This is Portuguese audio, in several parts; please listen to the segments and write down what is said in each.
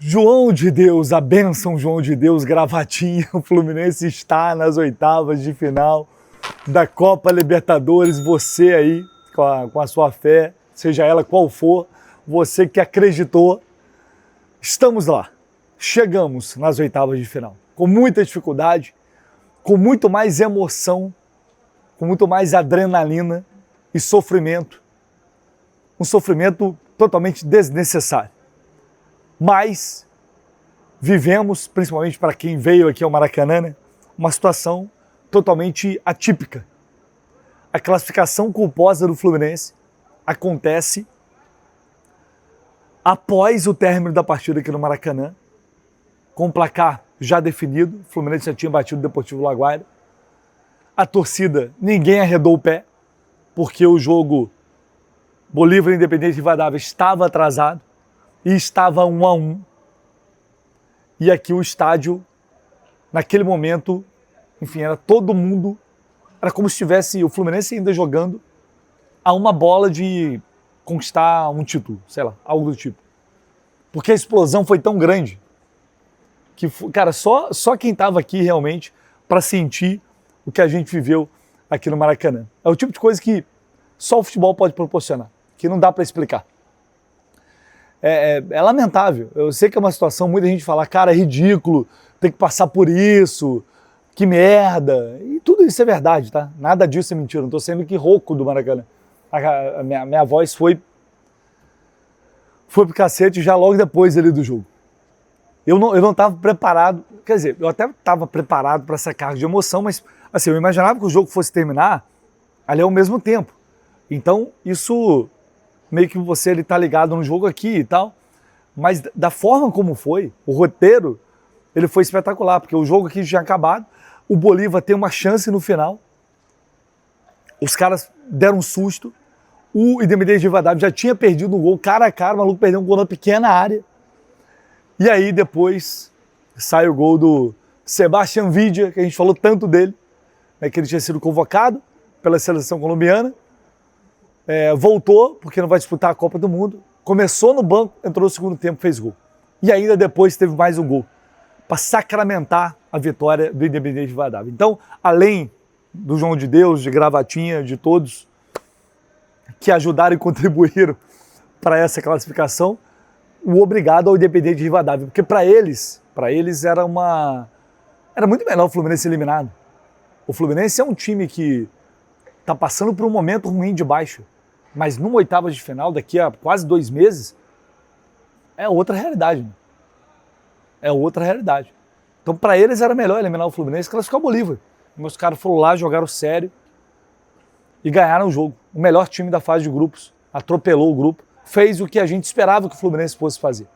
João de Deus, a bênção João de Deus, gravatinha, o Fluminense está nas oitavas de final da Copa Libertadores. Você aí, com a sua fé, seja ela qual for, você que acreditou, estamos lá. Chegamos nas oitavas de final, com muita dificuldade, com muito mais emoção, com muito mais adrenalina e sofrimento. Um sofrimento totalmente desnecessário. Mas vivemos, principalmente para quem veio aqui ao Maracanã, né, uma situação totalmente atípica. A classificação culposa do Fluminense acontece após o término da partida aqui no Maracanã, com o placar já definido. O Fluminense já tinha batido o Deportivo Laguaira. A torcida, ninguém arredou o pé, porque o jogo Bolívar Independente Rivadavia estava atrasado e estava 1-1. E aqui o estádio, naquele momento, enfim, era todo mundo, era como se estivesse o Fluminense ainda jogando a uma bola de conquistar um título, sei lá, algo do tipo. Porque a explosão foi tão grande que, cara, só quem estava aqui realmente para sentir o que a gente viveu aqui no Maracanã. É o tipo de coisa que só o futebol pode proporcionar, que não dá para explicar. É lamentável. Eu sei que é uma situação, muita gente fala, cara, é ridículo, tem que passar por isso, que merda. E tudo isso é verdade, tá? Nada disso é mentira. Não estou sendo que rouco do Maracanã. A minha voz foi pro cacete já logo depois ali do jogo. Eu não estava preparado, quer dizer, eu até estava preparado para essa carga de emoção, mas assim, eu imaginava que o jogo fosse terminar ali ao mesmo tempo. Então, isso meio que você ele tá ligado no jogo aqui e tal, mas da forma como foi, o roteiro, ele foi espetacular, porque o jogo aqui já tinha acabado, o Bolívar tem uma chance no final, os caras deram um susto, o Independente Rivadavia já tinha perdido um gol cara a cara, o maluco perdeu um gol na pequena área, e aí depois sai o gol do Sebastián Vidia, que a gente falou tanto dele, né, que ele tinha sido convocado pela seleção colombiana, voltou, porque não vai disputar a Copa do Mundo, começou no banco, entrou no segundo tempo, fez gol. E ainda depois teve mais um gol, para sacramentar a vitória do Independente Rivadavia. Então, além do João de Deus, de Gravatinha, de todos que ajudaram e contribuíram para essa classificação, o obrigado ao Independente Rivadavia, porque para eles era muito melhor o Fluminense eliminado. O Fluminense é um time que está passando por um momento ruim de baixo, mas numa oitava de final, daqui a quase 2 meses, é outra realidade. Né? É outra realidade. Então, para eles era melhor eliminar o Fluminense e classificar o Bolívar. Meus caras foram lá, jogaram sério e ganharam o jogo. O melhor time da fase de grupos, atropelou o grupo, fez o que a gente esperava que o Fluminense fosse fazer.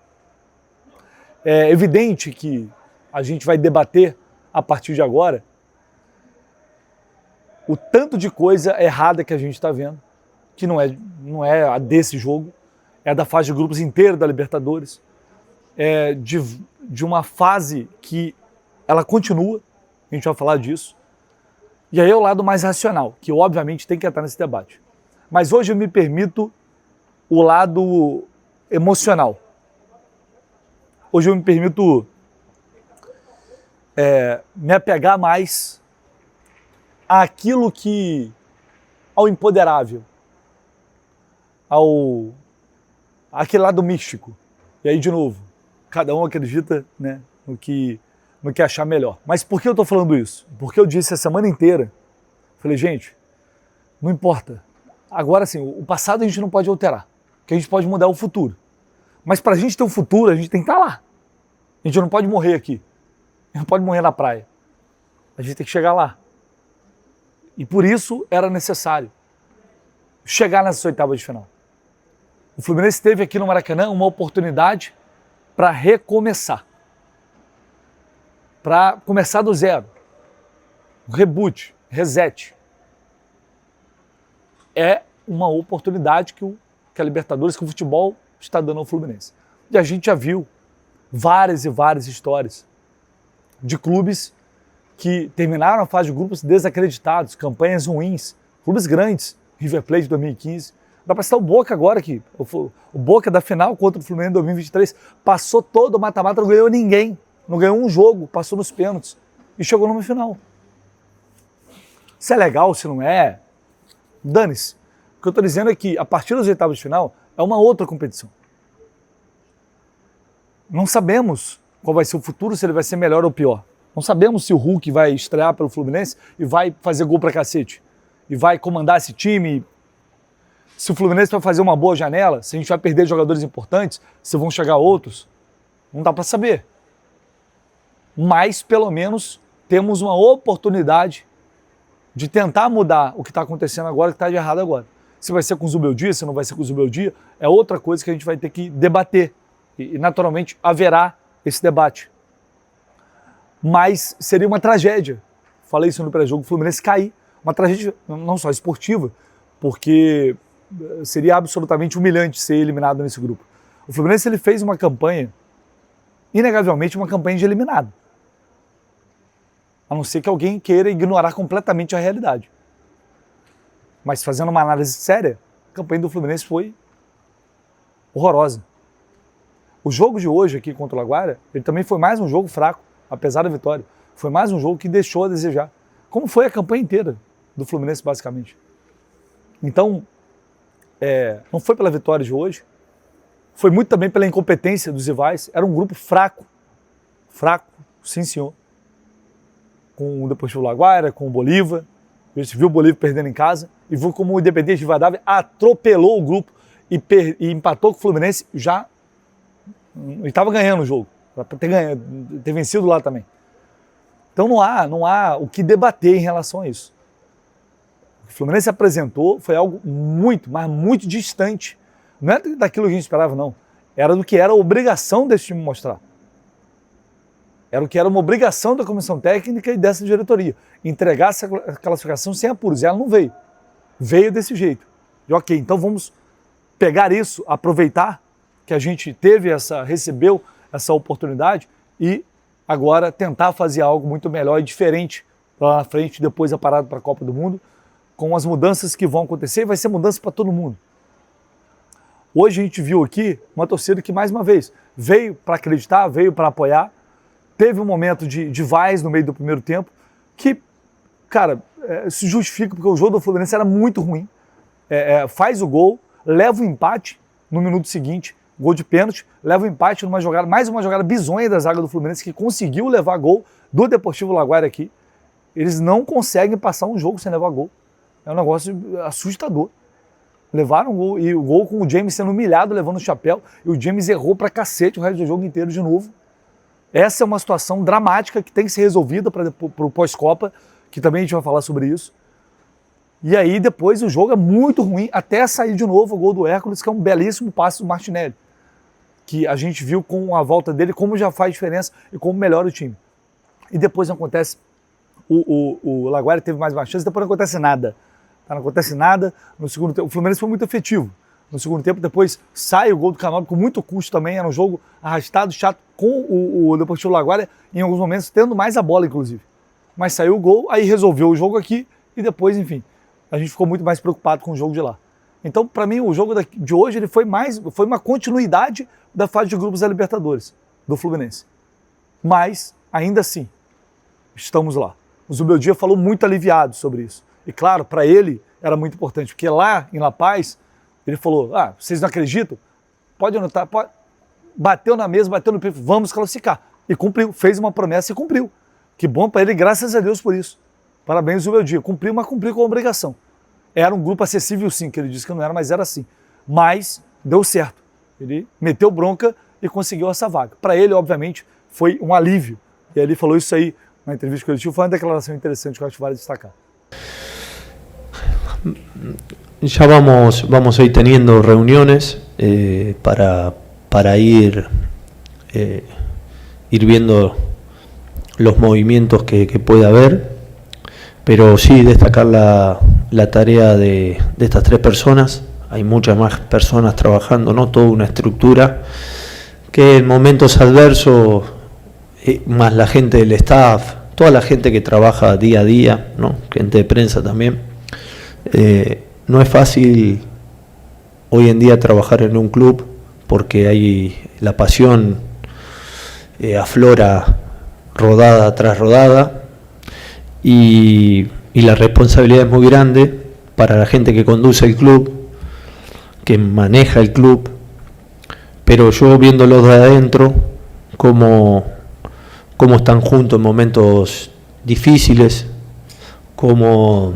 É evidente que a gente vai debater a partir de agora o tanto de coisa errada que a gente está vendo, que não é a desse jogo, é da fase de grupos inteira da Libertadores, de uma fase que ela continua, a gente vai falar disso, e aí é o lado mais racional, que obviamente tem que entrar nesse debate. Mas hoje eu me permito o lado emocional. Hoje eu me permito me apegar mais àquilo ao empoderável, aquele lado místico. E aí, de novo, cada um acredita, né, no que achar melhor. Mas por que eu estou falando isso? Porque eu disse a semana inteira, falei, gente, não importa. Agora sim, o passado a gente não pode alterar, porque a gente pode mudar o futuro. Mas para a gente ter um futuro, a gente tem que estar lá. A gente não pode morrer aqui. A gente não pode morrer na praia. A gente tem que chegar lá. E por isso era necessário chegar nessas oitavas de final. O Fluminense teve aqui no Maracanã uma oportunidade para recomeçar. Para começar do zero. Reboot, reset. É uma oportunidade que a Libertadores, que o futebol está dando ao Fluminense. E a gente já viu várias e várias histórias de clubes que terminaram a fase de grupos desacreditados, campanhas ruins, clubes grandes, River Plate de 2015, Dá para citar o Boca agora aqui. O Boca da final contra o Fluminense em 2023 passou todo o mata-mata, não ganhou ninguém. Não ganhou um jogo, passou nos pênaltis e chegou numa final. Se é legal, se não é, dane-se. O que eu estou dizendo é que a partir das oitavas de final é uma outra competição. Não sabemos qual vai ser o futuro, se ele vai ser melhor ou pior. Não sabemos se o Hulk vai estrear pelo Fluminense e vai fazer gol pra cacete. E vai comandar esse time. Se o Fluminense vai fazer uma boa janela, se a gente vai perder jogadores importantes, se vão chegar outros, não dá para saber. Mas, pelo menos, temos uma oportunidade de tentar mudar o que está acontecendo agora, o que está de errado agora. Se vai ser com o Zubeldia, se não vai ser com o Zubeldia, é outra coisa que a gente vai ter que debater. E naturalmente, haverá esse debate. Mas seria uma tragédia. Falei isso no pré-jogo, o Fluminense cair. Uma tragédia não só esportiva, porque seria absolutamente humilhante ser eliminado nesse grupo. O Fluminense ele fez uma campanha, inegavelmente uma campanha de eliminado. A não ser que alguém queira ignorar completamente a realidade. Mas fazendo uma análise séria, a campanha do Fluminense foi horrorosa. O jogo de hoje aqui contra o Laguaira, ele também foi mais um jogo fraco, apesar da vitória. Foi mais um jogo que deixou a desejar. Como foi a campanha inteira do Fluminense, basicamente. Então, não foi pela vitória de hoje, foi muito também pela incompetência dos rivais. Era um grupo fraco, sim senhor. Com o Deportivo Laguaira, com o Bolívar. A gente viu o Bolívar perdendo em casa e viu como o Independente Rivadavia atropelou o grupo e empatou com o Fluminense já. Ele estava ganhando o jogo, para ter vencido lá também. Então não há o que debater em relação a isso. O que o Fluminense apresentou foi algo muito, mas muito distante. Não é daquilo que a gente esperava, não. Era do que era a obrigação desse time mostrar. Era o que era uma obrigação da comissão técnica e dessa diretoria. Entregar essa classificação sem apuros. E ela não veio. Veio desse jeito. E ok, então vamos pegar isso, aproveitar que a gente recebeu essa oportunidade e agora tentar fazer algo muito melhor e diferente lá na frente, depois da parada para a Copa do Mundo, com as mudanças que vão acontecer, e vai ser mudança para todo mundo. Hoje a gente viu aqui uma torcida que, mais uma vez, veio para acreditar, veio para apoiar, teve um momento de vaz no meio do primeiro tempo, que, cara, se justifica, porque o jogo do Fluminense era muito ruim, faz o gol, leva o empate no minuto seguinte, gol de pênalti, leva o empate numa jogada, mais uma jogada bizonha da zaga do Fluminense, que conseguiu levar gol do Deportivo Laguaira aqui. Eles não conseguem passar um jogo sem levar gol. É um negócio assustador. Levaram um gol, e o gol com o James sendo humilhado, levando o chapéu, e o James errou pra cacete o resto do jogo inteiro de novo. Essa é uma situação dramática que tem que ser resolvida para o pós-Copa, que também a gente vai falar sobre isso. E aí depois o jogo é muito ruim, até sair de novo o gol do Hércules, que é um belíssimo passe do Martinelli, que a gente viu com a volta dele como já faz diferença e como melhora o time. E depois não acontece, o Laguaira teve mais uma chance, depois não acontece nada. Não acontece nada. No segundo tempo, o Fluminense foi muito efetivo. No segundo tempo, depois sai o gol do Canóbio com muito custo também, era um jogo arrastado, chato, com o Deportivo Laguaira, em alguns momentos tendo mais a bola, inclusive. Mas saiu o gol, aí resolveu o jogo aqui e depois, enfim, a gente ficou muito mais preocupado com o jogo de lá. Então, para mim, o jogo de hoje ele foi uma continuidade da fase de grupos da Libertadores, do Fluminense. Mas, ainda assim, estamos lá. O Zubeldia falou muito aliviado sobre isso. E claro, para ele era muito importante, porque lá em La Paz, ele falou, vocês não acreditam? Pode anotar, bateu na mesa, bateu no peito, vamos classificar. E cumpriu, fez uma promessa e cumpriu. Que bom para ele, graças a Deus por isso. Parabéns, Zubeldia. Cumpriu, mas cumpriu com a obrigação. Era um grupo acessível sim, que ele disse que não era, mas era assim. Mas deu certo. Ele meteu bronca e conseguiu essa vaga. Para ele, obviamente, foi um alívio. E ele falou isso aí na entrevista que ele tive, foi uma declaração interessante que eu acho que vale destacar. Ya vamos a ir teniendo reuniones para ir viendo los movimientos que pueda haber, pero sí destacar la tarea de estas tres personas. Hay muchas más personas trabajando, ¿no? Toda una estructura que en momentos adversos, más la gente del staff, toda la gente que trabaja día a día, ¿no? Gente de prensa también, no es fácil hoy en día trabajar en un club porque hay la pasión aflora rodada tras rodada y la responsabilidad es muy grande para la gente que conduce el club, que maneja el club, pero yo viéndolos de adentro, cómo están juntos en momentos difíciles, cómo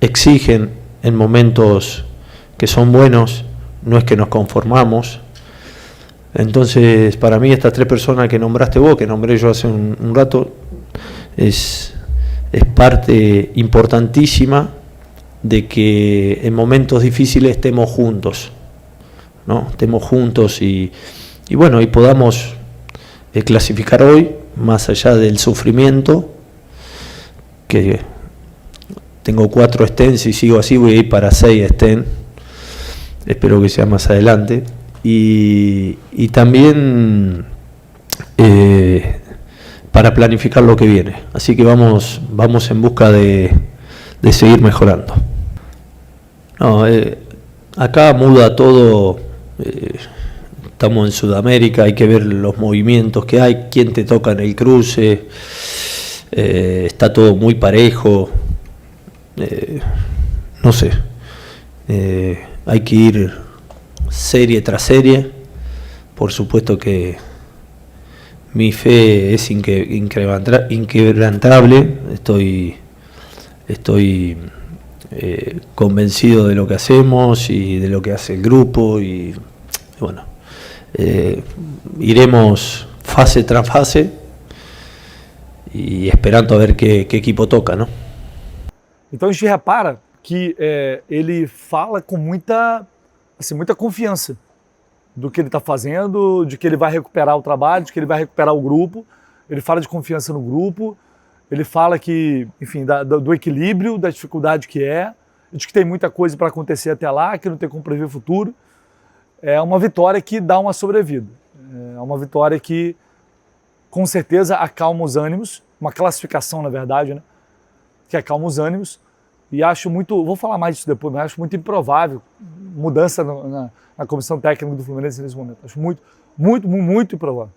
exigen en momentos que son buenos, no es que nos conformamos. Entonces, para mí estas tres personas que nombraste vos, que nombré yo hace un rato, es parte importantísima de que en momentos difíciles estemos juntos, ¿no? Estemos juntos y bueno, y podamos clasificar hoy, más allá del sufrimiento, que tengo 4 stents y sigo así, voy a ir para 6 stents, espero que sea más adelante, y también para planificar lo que viene, así que vamos en busca de seguir mejorando. No, acá muda todo, estamos en Sudamérica, hay que ver los movimientos que hay, quién te toca en el cruce, está todo muy parejo, no sé, hay que ir serie tras serie, por supuesto que mi fe es inquebrantable, estoy convencido de lo que hacemos y de lo que hace el grupo y bueno, iremos fase tras fase e esperando a ver que equipo toca, não? Então a gente repara que ele fala com muita confiança do que ele está fazendo, de que ele vai recuperar o trabalho, de que ele vai recuperar o grupo. Ele fala de confiança no grupo, ele fala que, enfim, do equilíbrio, da dificuldade que é, de que tem muita coisa para acontecer até lá, que não tem como prever o futuro. É uma vitória que dá uma sobrevida. É uma vitória que, com certeza, acalma os ânimos, uma classificação, na verdade, né? Que acalma os ânimos. E acho muito, vou falar mais disso depois, mas acho muito improvável mudança na comissão técnica do Fluminense nesse momento. Acho muito improvável.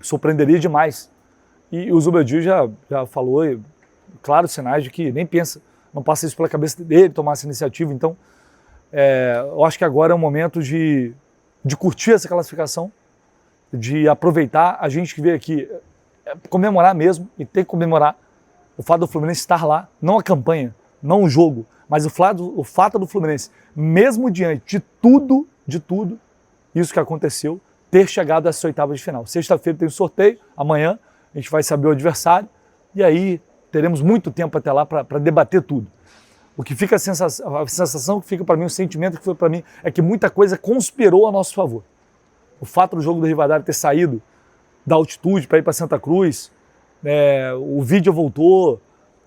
Surpreenderia demais. E o Zubeldia já falou, claro, sinais de que nem pensa, não passa isso pela cabeça dele, tomar essa iniciativa. Então, eu acho que agora é o momento de curtir essa classificação, de aproveitar a gente que veio aqui, comemorar mesmo, e tem que comemorar o fato do Fluminense estar lá, não a campanha, não o jogo, mas o fato do Fluminense, mesmo diante de tudo isso que aconteceu, ter chegado a essa oitava de final. Sexta-feira tem o sorteio, amanhã a gente vai saber o adversário e aí teremos muito tempo até lá para debater tudo. O que fica a sensação que fica para mim, o sentimento que foi para mim, é que muita coisa conspirou a nosso favor. O fato do jogo do Rivadavia ter saído da altitude para ir para Santa Cruz, o vídeo voltou,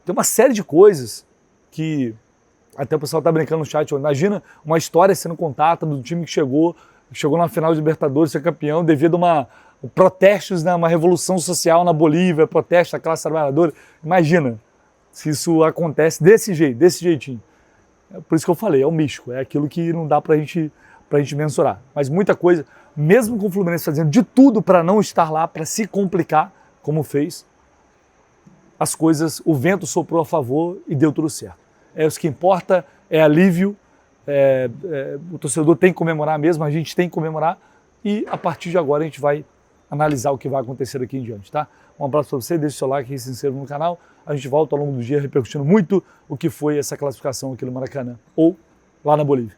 tem uma série de coisas que até o pessoal está brincando no chat. Imagina uma história sendo contada do time que chegou na final de Libertadores, ser campeão devido a protestos, né, uma revolução social na Bolívia, protesto da classe trabalhadora. Imagina se isso acontece desse jeitinho. Por isso que eu falei, é o místico, é aquilo que não dá para a gente mensurar. Mas muita coisa, mesmo com o Fluminense fazendo de tudo para não estar lá, para se complicar, como fez, as coisas, o vento soprou a favor e deu tudo certo. Isso que importa, é alívio, o torcedor tem que comemorar mesmo, a gente tem que comemorar e a partir de agora a gente vai analisar o que vai acontecer aqui em diante, tá? Um abraço para você, deixe o seu like e se inscreva no canal. A gente volta ao longo do dia repercutindo muito o que foi essa classificação aqui no Maracanã ou lá na Bolívia.